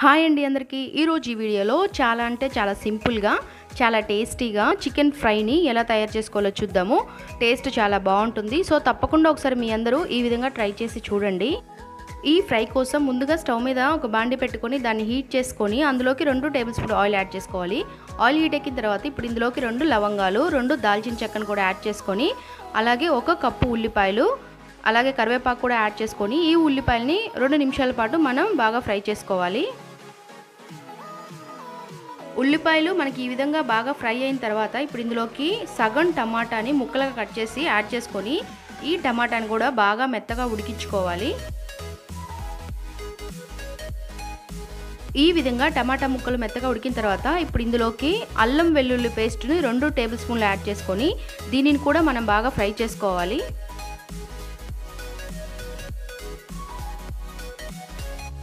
Hi అండి అందరికీ ఈరోజు ఈ వీడియోలో చాలా అంటే చాలా సింపుల్గా చాలా టేస్టీగా చికెన్ ఫ్రైని ఎలా తయారు చేసుకోవాలో చూద్దాము. టేస్ట్ చాలా బాగుంటుంది. సో తప్పకుండా ఒకసారి మీ అందరూ ఈ విధంగా ట్రై చేసి చూడండి. ఈ ఫ్రై కోసం ముందుగా స్టవ్ మీద ఒక బాండి పెట్టుకొని దాన్ని హీట్ చేసుకొని అందులోకి 2 టేబుల్ స్పూన్ ఆయిల్ యాడ్ చేసుకోవాలి. ఆయిల్ హీట్ ఎక్కిన తర్వాత ఇప్పుడు ఇందులోకి 2 లవంగాలు, 2 దాల్చిన చెక్కను కూడా యాడ్ చేసుకొని అలాగే 1 కప్పు ఉల్లిపాయలు అలాగే కరివేపాకు కూడా యాడ్ చేసుకొని ఈ ఉల్లిపాయల్ని 2 నిమిషాల పాటు మనం బాగా ఫ్రై చేసుకోవాలి. ఉల్లిపాయలు మనకి ఈ విధంగా బాగా ఫ్రై అయిన తర్వాత ఇప్పుడు ఇందులోకి సగం టమాటాని ముక్కలుగా కట్ చేసి యాడ్ చేసుకొని ఈ టమాటాని కూడా బాగా మెత్తగా ఉడికించుకోవాలి. ఈ విధంగా టమాటా ముక్కలు మెత్తగా ఉడికిన తర్వాత ఇప్పుడు ఇందులోకి అల్లం వెల్లుల్లి పేస్ట్ని 2 టేబుల్ స్పూన్లు యాడ్ చేసుకొని దీనిని కూడా మనం బాగా ఫ్రై చేసుకోవాలి.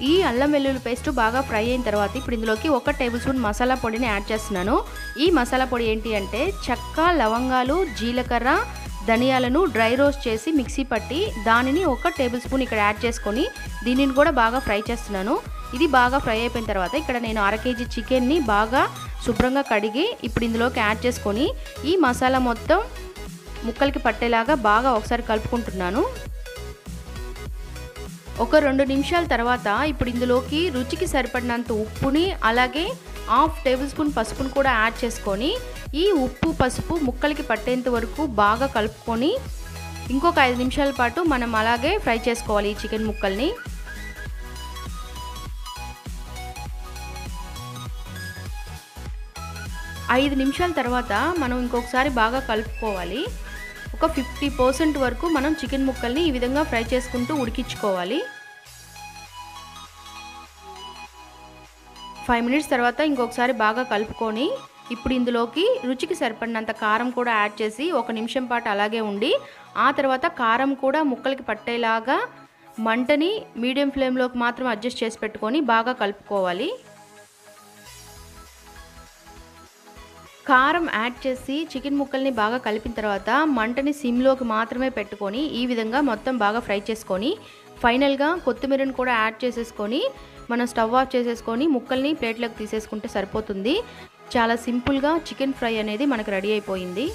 ఈ అల్లం వెల్లుల్లి పేస్ట్ బాగా ఫ్రై అయిన తర్వాత ఇప్పుడు ఇందులోకి 1 టేబుల్ స్పూన్ మసాలా పొడిని యాడ్ చేస్తున్నాను. ఈ మసాలా పొడి ఏంటి అంటే చెక్క, లవంగాలు, జీలకర్ర, ధనియాలను డ్రై రోస్ట్ చేసి మిక్సీ పట్టి దానిని 1 టేబుల్ స్పూన్ ఇక్కడ యాడ్ చేసుకొని దీనిని కూడా బాగా ఫ్రై చేస్తున్నాను. ఇది బాగా ఫ్రై అయిపోయిన తర్వాత ఇక్కడ నేను 1/2 కేజీ చికెన్ని బాగా శుభ్రంగా కడిగి ఇప్పుడు ఇందులోకి యాడ్ చేసుకొని ఈ మసాలా మొత్తం ముక్కలకి పట్టేలాగా బాగా ఒకసారి కలుపుకుంటున్నాను. ఒక 2 నిమిషాల తర్వాత ఇప్పుడు ఇందులోకి రుచికి సరిపడినంత ఉప్పుని అలాగే 1/2 టేబుల్ స్పూన్ పసుపుని కూడా యాడ్ చేసుకొని ఈ ఉప్పు పసుపు ముక్కలకి పట్టేంత వరకు బాగా కలుపుకొని ఇంకొక 5 నిమిషాల పాటు మనం అలాగే ఫ్రై చేసుకోవాలి ఈ చికెన్ ముక్కల్ని. ఐదు నిమిషాల తర్వాత మనం ఇంకొకసారి బాగా కలుపుకోవాలి. ఒక 50% వరకు మనం చికెన్ ముక్కల్ని ఈ విధంగా ఫ్రై చేసుకుంటూ ఉడికించుకోవాలి. 5 మినిట్స్ తర్వాత ఇంకొకసారి బాగా కలుపుకొని ఇప్పుడు ఇందులోకి రుచికి సరిపడినంత కారం కూడా యాడ్ చేసి 1 నిమిషం పాటు అలాగే ఉండి ఆ తర్వాత కారం కూడా ముక్కలకి పట్టేలాగా మంటని మీడియం ఫ్లేమ్లోకి మాత్రం అడ్జస్ట్ చేసి పెట్టుకొని బాగా కలుపుకోవాలి. కారం యాడ్ చేసి చికెన్ ముక్కల్ని బాగా కలిపిన తర్వాత మంటని సిమ్లోకి మాత్రమే పెట్టుకొని ఈ విధంగా మొత్తం బాగా ఫ్రై చేసుకొని ఫైనల్గా కొత్తిమీరని కూడా యాడ్ చేసేసుకొని మనం స్టవ్ ఆఫ్ చేసేసుకొని ముక్కల్ని ప్లేట్లోకి తీసేసుకుంటే సరిపోతుంది. చాలా సింపుల్గా చికెన్ ఫ్రై అనేది మనకు రెడీ అయిపోయింది.